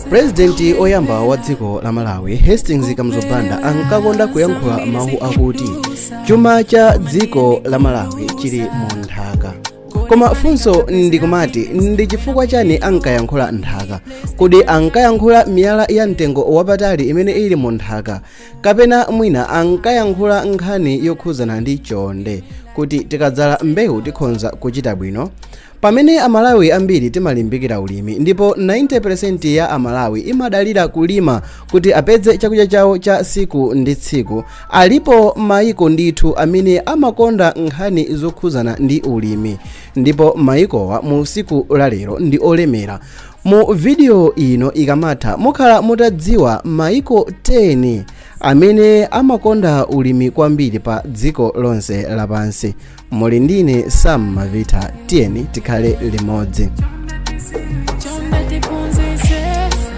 President oyamba wa dziko la Malawi Hastings Kamuzubanda ankakonda kuyankhula mawu akuti chuma cha dziko la Malawi chili mu nthaka. Koma funso ndikumati ndi chifukwa chani ankayankhula nthaka? Kodi ankayankhula miyala ya mtengo wapatali imene ili mu nthaka, kapena mwina ankayankhula nkhani yokhuzana ndi chonde kuti tikadzala mbewu tikhonza kuchita bwino? Pamene Amalawi ambiri timalimbikira ulimi, ndipo 90% ya Amalawi imadalira kulima kuti apeze chakudya chawo cha siku ndi tsiku, alipo maiko ndithu amene amakonda nkhani zokhuzana ndi ulimi, ndipo maikowa mu siku la lero ndi olemera. Mu video ino ikamatha mukhala mutadziwa maiko 10 amene amakonda ulimi kwambiri pa dziko lonse lapansi. Muli ndine Sam Mavita, tiyeni tikhale limodzi.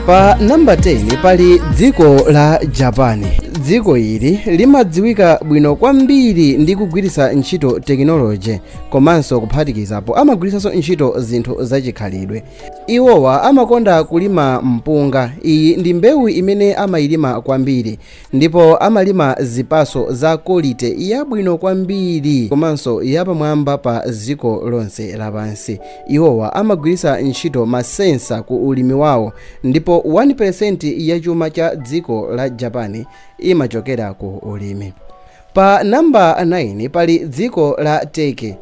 Pa namba 10 pali dziko la Japan. Dziko ili limadziwika bwino kwambiri ndi kugwiritsa ntchito tekinoloji, komanso kuphatikizapo amagwiritsanso ntchito zinthu zachikhalidwe. Iwowa amakonda kulima mpunga. Iyi ndi mbewu imene amayilima kwambiri, ndipo amalima zipaso za quality yabwino kwambiri komanso yapamwamba pa dziko lonse lapansi. Iwowa amagwiritsa ntchito masensa ku ulimi wawo, ndipo 1% ya chuma cha dziko la Japan imachokera ku ulimi. Pa namba 9 pali dziko la Turkey.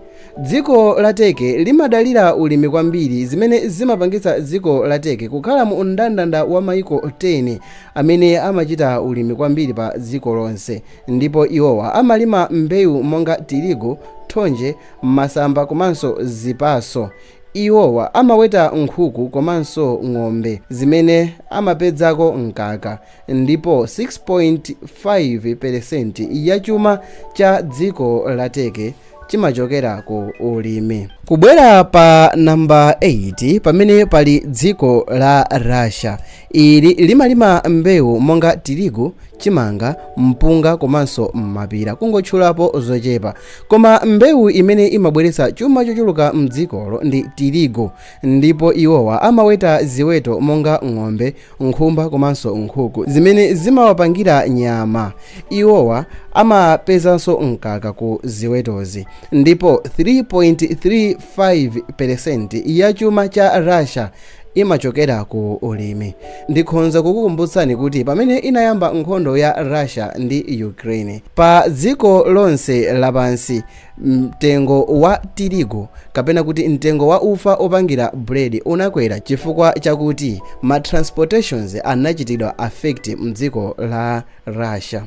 Dziko la Turkey limadalira ulimi kwambiri, zimene zimapangitsa dziko la Turkey kukhala mu mndandanda wa maiko 10 amene amachita ulimi kwambiri pa dziko lonse, ndipo iwowa amalima mbewu monga tirigu, thonje, masamba komanso zipaso. Iwowa amaweta nkhuku komanso ng'ombe zimene amapedzako mkaka, ndipo 6.5% ya chuma cha dziko la Turkey chimachokera ku ulimi. Kubwera pa namba 8 pamene pali dziko la Russia. Ili limalima mbewu monga tirigu, chimanga, mpunga komanso mapira, kungotchulapo zochepa. Koma mbewu imene imabweretsa chuma chochuluka mdzikolo ndi tirigu, ndipo iwowa amaweta ziweto monga ng'ombe, nkhumba komanso nkhuku zimene zimawapangira nyama. Iwowa amapezanso mkaka ku ziwetozi, ndipo 3.35% ya chuma cha Russia imachokera ku ulimi. Ndikhonza kukukumbutsani kuti pamene inayamba nkhondo ya Russia ndi Ukraine, pa dziko lonse lapansi mtengo wa tirigu kapena kuti mtengo wa ufa opangira bread unakwera chifukwa chakuti ma transportations anachitidwa affect mdziko la Russia.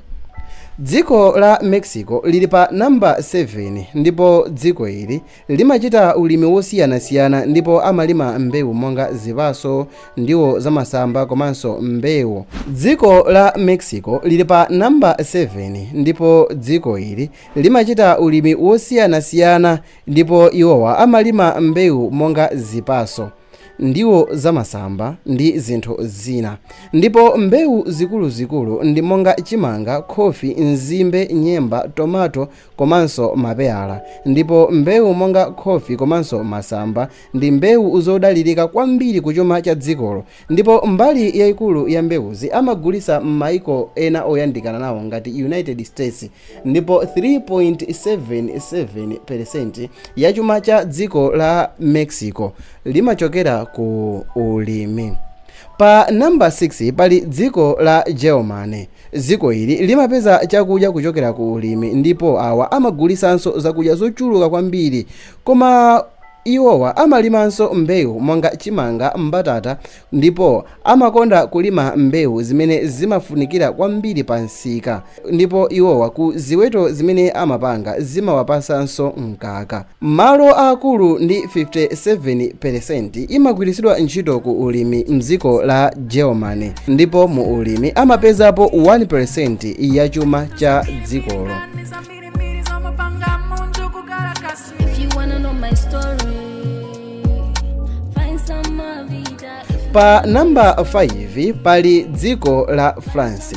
Dziko la Mexico lili pa namba 7, ndipo dziko ili limachita ulimi wosiyanasiyana, ndipo amalima mbewu monga zipaso, ndiwo zamasamba komanso mbewu. Dziko la Mexico lili pa namba 7, ndipo dziko ili limachita ulimi wosiyanasiyana, ndipo iwowa amalima mbewu monga zipaso, ndiwo zamasamba ndi zinthu zina. Ndipo mbewu zikuluzikulu ndi monga chimanga, khofi, nzimbe, nyemba, tomato komanso mapeyala. Ndipo mbewu monga khofi komanso masamba ndi mbewu zodalirika kwambiri kuchuma cha dzikolo, ndipo mbali yayikulu ya mbewuzi amagulitsa m'maiko ena oyandikana nawo ngati United States, ndipo 3.77% ya chuma cha dziko la Mexico limachokera ku ulimi. Pa namba 6 pali dziko la Germany. Dziko ili limapeza chakudya kuchokera ku ulimi, ndipo awa amagulitsanso zakudya zochuluka kwambiri. Koma iwowa amalimanso mbewu monga chimanga, mbatata, ndipo amakonda kulima mbewu zimene zimafunikira kwambiri pa nsika, ndipo iwowa ku ziweto zimene amapanga zimawapasanso mkaka. Malo akulu ndi 57% imagwiritsidwa ntchito ku ulimi mdziko la Germany, ndipo mu ulimi amapezapo 1% ya chuma cha dzikolo. Pa namba 5 pali dziko la France.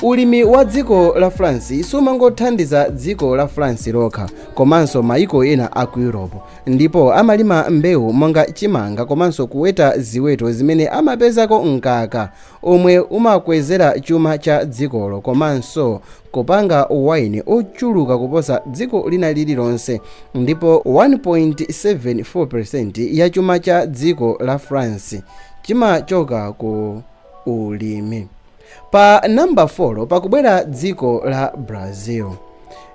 ulimi wa dziko la France sumangothandiza dziko la France lokha komanso maiko ena aku Europe, ndipo amalima mbewu monga chimanga komanso kuweta ziweto zimene amapezako mkaka omwe umakwezera chuma cha dzikolo komanso kupanga wine ochuluka kuposa dziko lina lililonse, ndipo 1.74% ya chuma cha dziko la France chimachoka ku ulimi. Pa namba 4 pakubwera dziko la Brazil,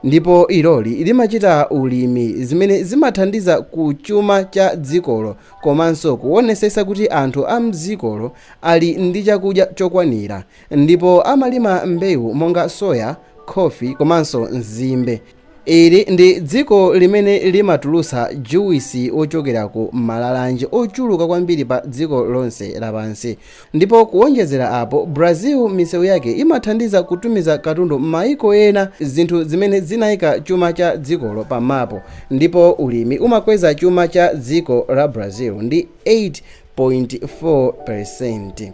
ndipo iloli limachita ulimi zimene zimathandiza ku chuma cha dzikolo komanso kuonesesa kuti anthu a mdzikolo ali ndi chakudya chokwanira, ndipo amalima mbewu monga soya, coffee komanso nzimbe. Ili ndi dziko limene limatulusa juwisi ochokera ku malalanje ochuluka kwambiri pa dziko lonse lapansi, ndipo kuonjezera apo Brazil misewu yake imathandiza kutumiza katundu maiko ena, zinthu zimene zinayika chuma cha dzikolo pamapo, ndipo ulimi umakweza chuma cha dziko la Brazil ndi 8.4%.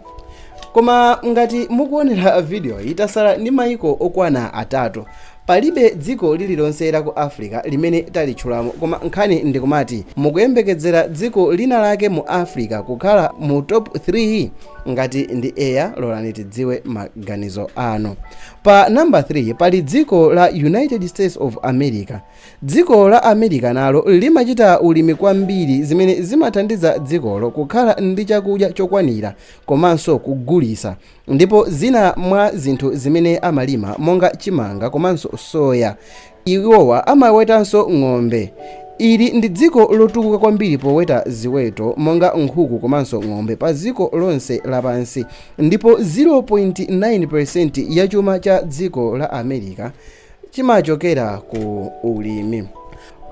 Koma ngati mukuonera video itasala ndi maiko okwana atatu, palibe dziko lililonse la ku Africa limene talitchulamo, koma nkhani ndikumati mukuyembekezera dziko lina lake mu Africa kukhala mu top 3. Ngati ndi eya lolani tidziwe maganizo anu. Pa namba 3 pali dziko la United States of America. Dziko la America nalo limachita ulimi kwambiri zimene zimathandiza dzikolo kukhala ndi chakudya chokwanira komanso kugulisa, ndipo zina mwa zinthu zimene amalima monga chimanga komanso soya. Iwowa amawetanso ng'ombe. Ili ndi dziko lotukuka kwambiri poweta ziweto monga nkhuku komanso ng'ombe pa dziko lonse lapansi, ndipo 0.9% ya chuma cha dziko la America chimachokera ku ulimi.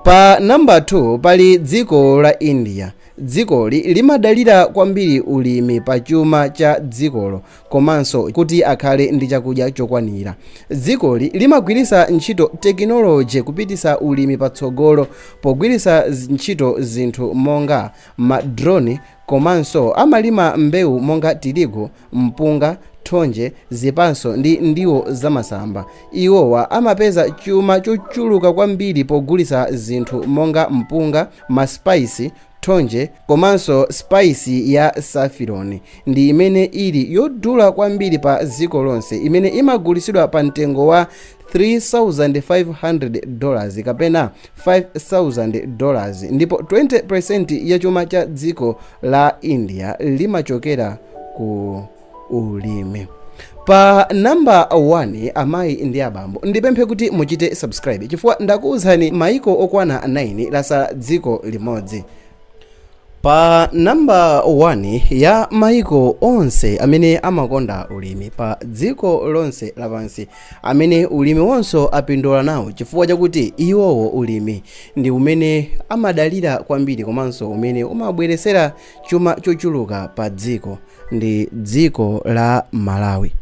Pa namba 2 pali dziko la India. Dzikoli limadalira kwambiri ulimi pa chuma cha dzikolo komanso kuti akhale ndi chakudya chokwanira. Dzikoli limagwirisa ntchito tekinoloji kupitisa ulimi patsogolo pogwirisa ntchito zinthu monga madrone komanso amalima mbewu monga tirigu, mpunga, thonje, zipanso ndi ndiwo zamasamba. Iwowa amapeza chuma chochuluka kwambiri pogulisa zinthu monga mpunga, maspice, thonje komanso spice ya saffron ndi imene ili yodula kwambiri pa dziko lonse, imene imagulisidwa pa mtengo wa $3,500 kapena $5,000, ndipo 20% ya chuma cha dziko la India limachokera ku ulimi. Pa namba 1 amayi ndi abambo ndipemphe kuti muchite subscribe chifukwa ndakuwuzani maiko okwana 9 lasala dziko limodzi. Pa namba 1 ya maiko onse amene amakonda ulimi pa dziko lonse lapansi, amene ulimi wonso apindula nawo chifukwa chakuti iwowo ulimi ndi umene amadalira kwambiri komanso umene umabweresera chuma chochuluka pa dziko, ndi dziko la Malawi.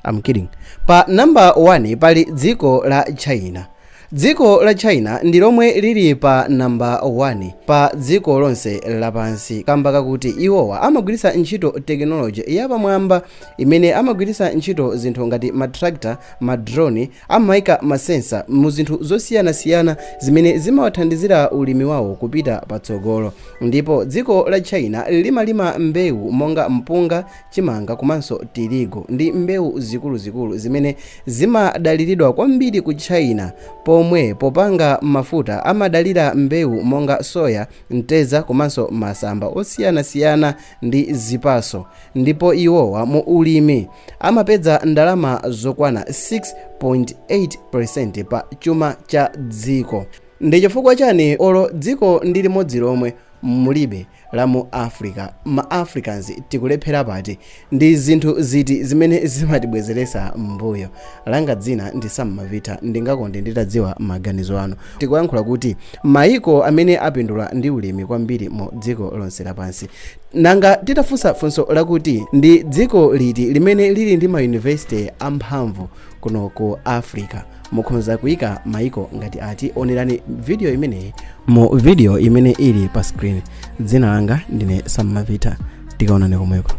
I'm kidding. Pa namba 1 pali dziko la China. Dziko la China ndi lomwe lili pa namba 1 pa dziko lonse lapansi, kamba kakuti iwowa amagwirisa ntchito tekinoloji yapamwamba imene amagwirisa ntchito zinthu ngati matractor, madrone, amayika masensa mu zinthu zosiyanasiyana zimene zimawathandizira ulimi wawo kupita patsogolo. Ndipo dziko la China limalima mbewu monga mpunga, chimanga komanso tirigu ndi mbewu zikuluzikulu zimene zimadaliridwa kwambiri ku China, pomwe popanga mafuta amadalira mbewu monga soya, mteza komanso masamba osiyanasiyana ndi zipaso, ndipo iwowa mu ulimi amapeza ndalama zokwana 6.8% pa chuma cha dziko. Ndi chifukwa chani olo dziko ndi limodzi lomwe mulibe la mu Africa, ma Africans tikulephera pati? Ndi zinthu ziti zimene zimatibwezeresa mbuyo? Langa dzina ndi Sammavita, ndingakonde nditadziwa maganizo anu. Tikuyankhula kuti maiko amene apindula ndi ulimi kwambiri mu dziko lonse lapansi. Nanga titafunsa funso lakuti ndi dziko liti limene lili ndi mauniversity amphamvu kuno ku Africa, mukhoza kuyika maiko ngati ati? Onerani video imeneyi mu video imene ili pa screen. Dzina langa ndine Sammavita, tikaonane komweko.